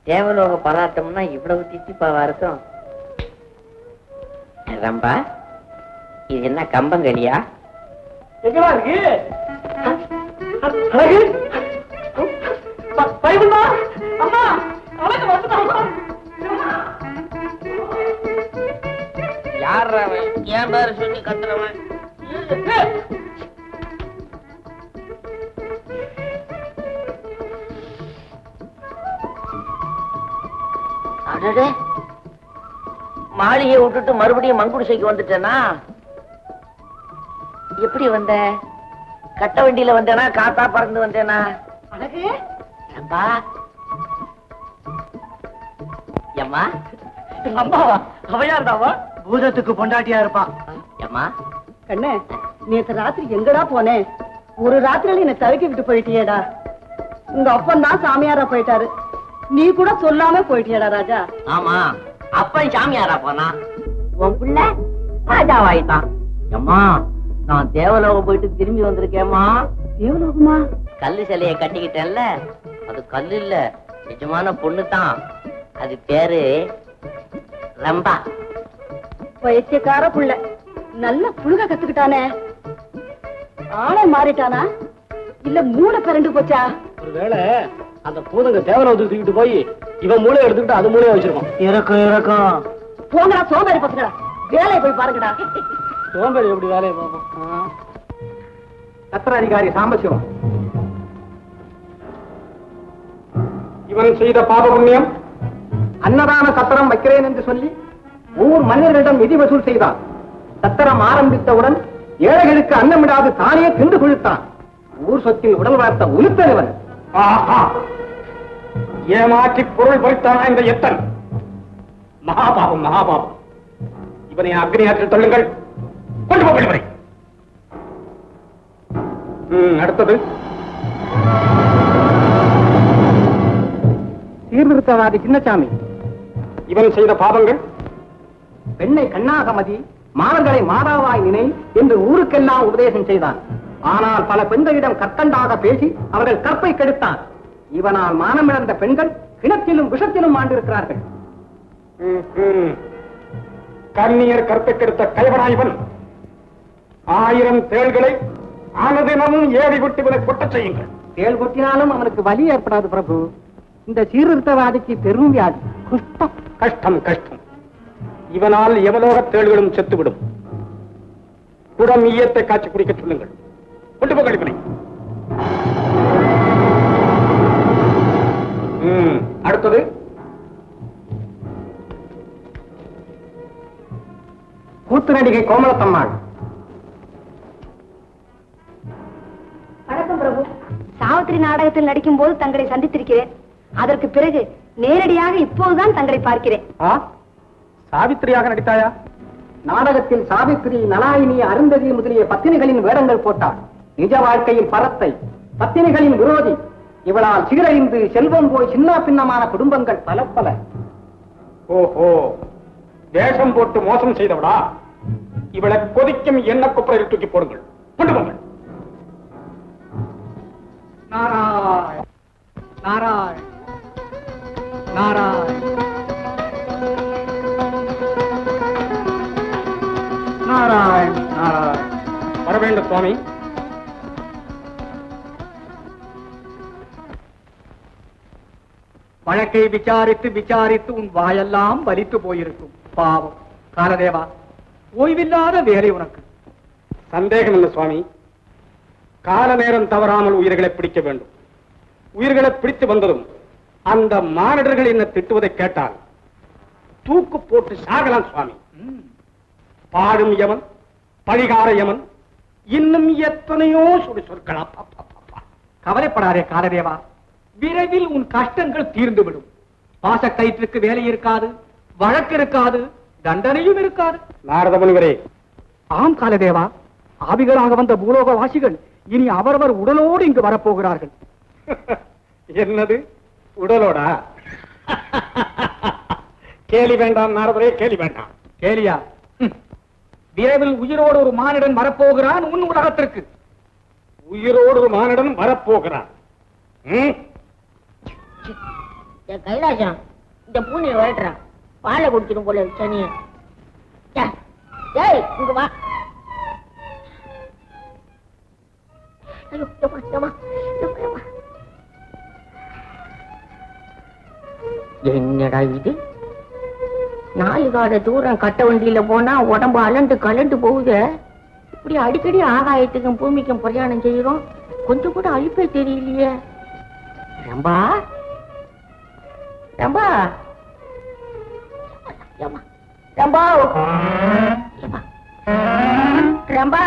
தேவலோக பதார்த்தம்னா இவ்வளவு தித்திப்பாவா இருக்கும்? ரம்பா, இது என்ன கம்பங்களியா? எங்கடா இருக்கு? அம்மா, அழகு வந்துட்டாமா. யார் அவன்? ஏன் பேரு சொல்லி கத்துறவன்? அடடே, மாளிகையை விட்டுட்டு மறுபடியும் மங்குடிசைக்கு வந்துட்டேனா? எப்படி வந்த? கட்ட வண்டியில வந்தேனா, காத்தா பறந்து வந்தேனா? அழகு ரம்பா, எம்மா. அம்மாவா? அவையார்தாவா? பூதத்துக்கு பொண்டாட்டியா இருப்பான். எம்மா, கண்ணே, நேற்று ராத்திரி எங்கடா போனேன்? ஒரு ராத்திரியில என்ன தவிக்க விட்டு போயிட்டியேடா. உங்க அப்பன் தான் சாமியாரா போயிட்டாரு, நீ கூட சொல்லாம போயிட்டியடா ராஜா. ஆமா, அப்பன் சாமியாரா போனா, உன் புள்ள ராஜாவாயிட்டான். எம்மா, நான் தேவலோகம் போயிட்டு திரும்பி வந்திருக்கேம்மா. தேவலோகமா? கல்லு சிலைய கட்டிக்கிட்டேன்ல, அது கல்லு இல்ல, நிஜமான பொண்ணு தான். அது பேரு ரம்பா. பைத்தியக்கார புள்ள, நல்ல புழுக கத்துக்கிட்டானே. ஆளை மாறிட்டானா இல்ல மூளை பிறண்டு போச்சா? ஒருவேளை அந்த பூதங்க தேவலோகத்துக்கு தூக்கிட்டு போய் இவன் மூளை எடுத்துக்கிட்டு அது மூளையை வச்சிருக்கோம். இறக்கும் போங்கடா சோம்பேறி பசங்கடா, வேலையை போய் பாருங்கடா. சோம்பேறி எப்படி வேலையை பார்ப்போம்? சத்திராதிகாரி சாம்பசிவம், இவன் செய்த பாப புண்ணியம் அன்னதான சத்திரம் வைக்கிறேன் என்று சொல்லி ஊர் மன்னர்களிடம் நிதி வசூல் செய்தான். சத்திரம் ஆரம்பித்தவுடன் ஏழைகளுக்கு அன்னமிடாது தானே தின்று குளித்தான். ஊர் சொத்தில் உடல் வளர்த்த உளுத்தவன். ஏமாற்றி பொருள் பறித்தானா இந்த எத்தன்? மகாபாபம், மகாபாபம். இவனை அக்னி ஆற்றில் தள்ளுங்கள், கொண்டு போய். அடுத்தது சீர்திருத்தவாதி சின்னசாமி. இவன் செய்த பாவங்கள் பெண்ணை கண்ணாகமதி, மாணவர்களை மாதாவாய் நினை என்று ஊருக்கெல்லாம் உபதேசம் செய்தான். ஆனால் பல பெண்களிடம் கற்கண்டாக பேசி அவர்கள் கற்பை கெடுத்தான். இவனால் மானமிழந்த பெண்கள் கிணத்திலும் விஷத்திலும் ஆண்டிருக்கிறார்கள். கண்ணியர் கற்பை கெடுத்த கைவனாய்வன் 1000 தேள்களை ஆனதினமும் ஏறி விட்டு இவனை கொட்டச் செய்யுங்கள். தேள் கொட்டினாலும் அவனுக்கு வலி ஏற்படாது பிரபு. இந்த சீர்திருத்தவாதிக்கு பெரும் வியாதி, குஷ்டம். கஷ்டம் கஷ்டம். இவனால் எவலோக தேள்களும் செத்துவிடும். குடம் ஈயத்தை காட்சி குடிக்க சொல்லுங்கள், கொண்டு போக கழிப்பனை. அடுத்தது கூத்து நடிகை கோமலத்தம்மாள். வணக்கம் பிரபு. சாவித்திரி நாடகத்தில் நடிக்கும் போது தங்களை சந்தித்திருக்கிறேன். அதற்கு பிறகு நேரடியாக இப்போதுதான் தங்களை பார்க்கிறேன். சாவித்திரியாக நடித்தாயா? நாடகத்தில் சாவித்திரி, நலாயினி, அருந்ததி முதலிய பத்தினிகளின் வேடங்கள் போட்டாள். நிஜ வாழ்க்கையில் பரத்தை, பத்தினிகளின் விரோதி. இவளால் சீரழிந்து செல்வம் போய் சின்ன பின்னமான குடும்பங்கள் பல பல. ஓஹோ, வேஷம் போட்டு மோசம் செய்தவடா. இவளை கொதிக்கும் எண்ணெய் குப்பரையில் தூக்கி போடுங்கள், கொண்டு போங்கள். நாராய் நாராய் நாராய் நாராயண் நாராயண். வர வேண்டும் சுவாமி. வழக்கை விசாரித்து விசாரித்து உன் வாயெல்லாம் வலித்து போயிருக்கும். பாவம் காலதேவா, ஓய்வில்லாத வேலை உனக்கு. சந்தேகம் இல்லை சுவாமி. கால நேரம் தவறாமல் உயிர்களை பிடிக்க வேண்டும். உயிர்களை பிடித்து வந்ததும் அந்த மானிடர்கள் என்ன திட்டுவதை கேட்டால் தூக்கு போட்டு சாகலாம் சுவாமி. பாடும் யமன், பழிகார யமன், இன்னும் எத்தனையோ சுடு சொற்களா. கவலைப்படாதே காலதேவா, விரைவில் உன் கஷ்டங்கள் தீர்ந்துவிடும். பாசக்கயிற்றுக்கு வேலை இருக்காது, வழக்கு இருக்காது, தண்டனையும் இருக்காது. நாரத முனிவரே. ஆம் காலதேவா, ஆவிகளாக வந்த பூலோக வாசிகள் இனி அவரவர் உடலோடு இங்கு வரப்போகிறார்கள். என்னது உடலோடா? கேலி வேண்டாம் நாரதரே, கேலி வேண்டாம். கேலியா? விரைவில் உயிரோடு ஒரு மானிடன் வரப்போகிறான் உன் உலகத்திற்கு. உயிரோடு ஒரு மானிடன் வரப்போகிறான். கைலாசம் இந்த பூனையை விரட்டுறான். பாலை குடிச்சிடும் போல சனிய. ஏய் இங்க வா. என்னடா இது? 4 கால தூரம் கட்ட வண்டியில போனா உடம்பு அலண்டு கலண்டு போகுது. இப்படி அடிக்கடி ஆகாயத்துக்கும் பூமிக்கும் பிரயாணம் செய்யறோம். கொஞ்சம் கூட அழிப்பே தெரியலையே. ரம்பா ரம்பா ரம்பா ரம்பா ரம்பா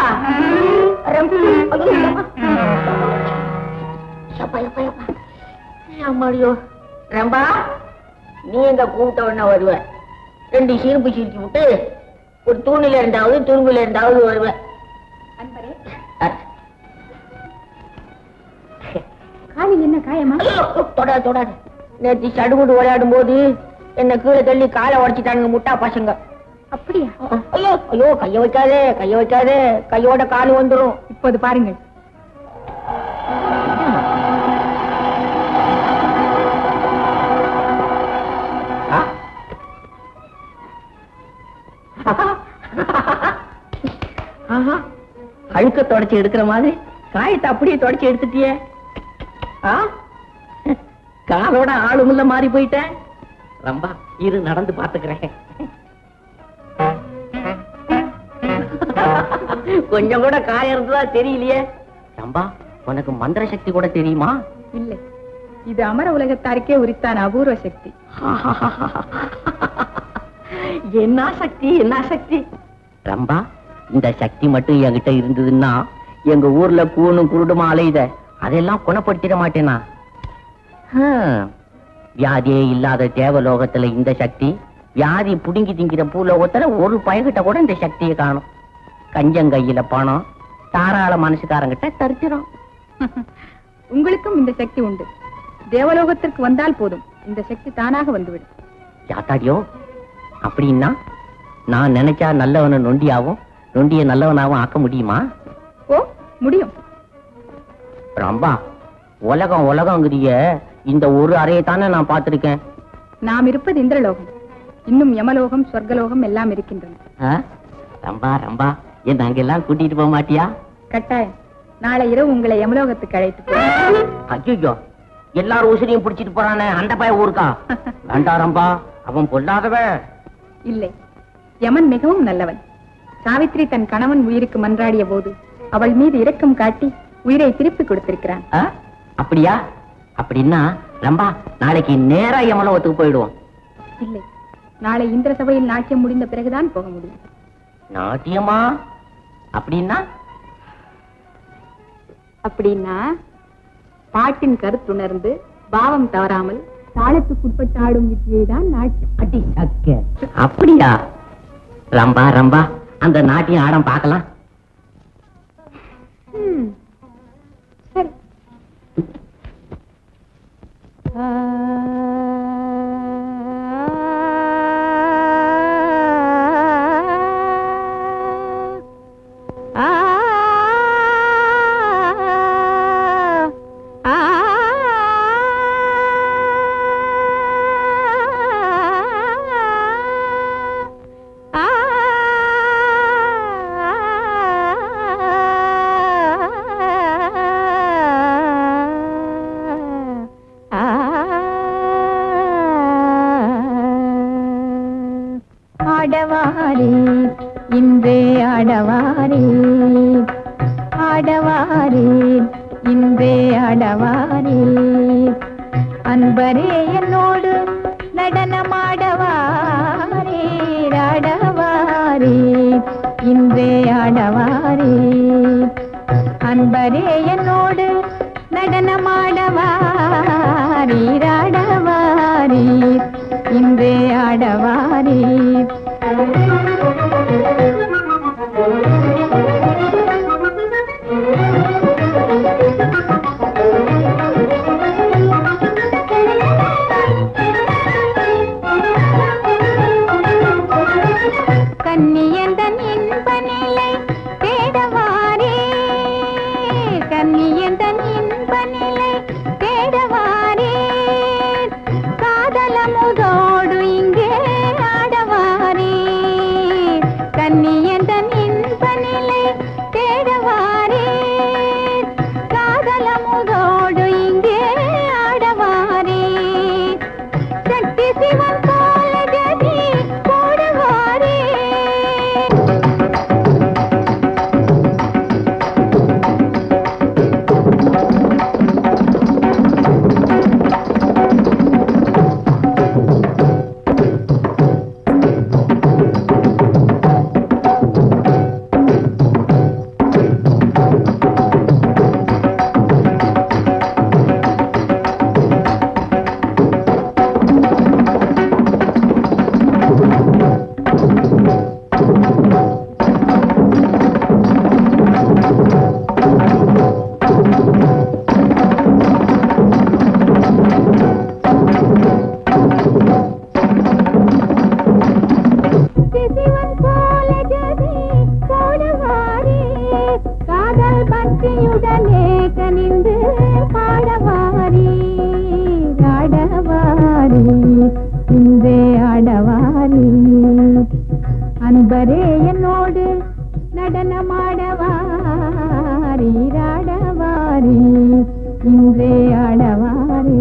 ரம்பா, நீ எங்க கூப்பிட்ட உடனே வருவ. 2 சீர்ப்பு சீர்ச்சி விட்டு ஒரு தூணில இருந்தாவது துரும்புல இருந்தாவது வருவ. காலில் என்ன காயமா? தொடாது தொடாது. நேற்று சடுகுடு விளையாடும் போது என்ன கீழே தள்ளி காலை உடைச்சிட்டானுங்க முட்டா பசங்க. அப்படியா? ஐயோ ஐயோ, கைய வைக்காதே கைய வைக்காதே, கையோட காலு வந்துடும். இப்போது பாருங்கள். அழுக்க தொடச்சி எடுக்கிற மாதிரி காயத்தை அப்படியே தொடச்சி எடுத்துட்டியே. காலோட ஆளுமுள்ள மாறி போயிட்டேன். ரொம்ப இரு, நடந்து பாத்துக்கிறேன். கொஞ்சம் கூட காயம் இருந்ததா தெரியலையே. ரம்பா, உனக்கு மந்திர சக்தி கூட தெரியுமா? இல்லை, இது அமர உலகத்தாருக்கே உரித்தான அபூர்வ சக்தி. என்ன சக்தி என்ன சக்தி? ரம்பா, இந்த சக்தி மட்டும் என்கிட்ட இருந்ததுன்னா எங்க ஊர்ல கூணும் குருடுமா அலையுத அதெல்லாம் குணப்படுத்திட மாட்டேனா? வியாதியே இல்லாத தேவலோகத்துல இந்த சக்தி, வியாதி புடுங்கி திங்கிற பூலோகத்துல ஒரு பயகிட்ட கூட இந்த சக்தியை காணும். கஞ்சங்கையில பணம், தாராள மனசுக்காரங்கிட்ட தரிச்சிடும். உங்களுக்கும் இந்த சக்தி உண்டு. தேவலோகத்திற்கு வந்தால் போதும், இந்த சக்தி தானாக வந்துவிடும். யாத்தாடியோ, அப்படின்னா நான் நினைச்சா நல்லவனை நொண்டியாவும் நொண்டிய நல்லவனாவும் ஆக்க முடியுமா? ஓ, முடியும். ரம்பா, உலகம் உலகங்கிறிய இந்த ஒரு அறையை தானே நான் பார்த்திருக்கேன். நாம் இருப்பது இந்திரலோகம். இன்னும் யமலோகம், சொர்க்கலோகம் எல்லாம் இருக்கின்றன. ரம்பா ரம்பா, என்ன அங்கெல்லாம் கூட்டிட்டு போக மாட்டியா? கட்டாயம். நாளை இரவு உங்களை யமலோகத்துக்கு அழைத்து போறேன். ஐயோ, எல்லாரும் உசிரியும் பிடிச்சிட்டு போறானே அந்த பையன் ஊருக்கா? வேண்டாம் ரம்பா, அவன் பொல்லாதவன். இல்லை, யமன் மிகவும் நல்லவன். சாவித்ரி தன் கணவன் உயிருக்கு மன்றாடிய போது அவள் மீது இரக்கம் காட்டி உயிரை திருப்பி கொடுத்திருக்கிறான். அப்படியா? அப்படின்னா ரம்பா, நாளைக்கு நேரா யமலோகத்துக்கு போயிடுவோம். இல்லை, நாளை இந்திர சபையில் நாட்டியம் முடிந்த பிறகுதான் போக முடியும். நாட்டியமா? அப்படின்னா அப்படின்னா பாட்டின் கருத்துணர்ந்து பாவம் தவறாமல் தாளத்துக்குட்பட்டு ஆடும் வித்தியை தான் நாட்டியம். அடி சக்க. அப்படியா? ரம்பா ரம்பா, அந்த நாட்டியம் ஆடம் பார்க்கலாம். சரி. ஆடவாரே இன்றே ஆடவாரே, ஆடவாரே இன்றே ஆடவாரே, அன்பரே என்னோடு நடனமாடவாரே, ஆடவாரே இன்றே ஆடவாரே, அன்பரே என்னோடு நடனமாடவாரே, ஆடவாரே இன்றே ஆடவாரே. கன்னியந்தன் இன்ப நிலை தேடவாரே, கன்னியந்தன் இன்ப நிலை தேடவாரே, பாலமுதோடு இங்கே ஆடவாரே சக்தி சிவன் போல ஜதி போடுவாரே சிவன் போல ஜதி போடுவாரே காதல் பக்தியுடனே கனிந்து பாடவாரே ஆடவாரே இன்றே ஆடவாரே அன்பரே என்னோடு நடனமாடவாரே ஆடவாரே இன்றே ஆடவாரே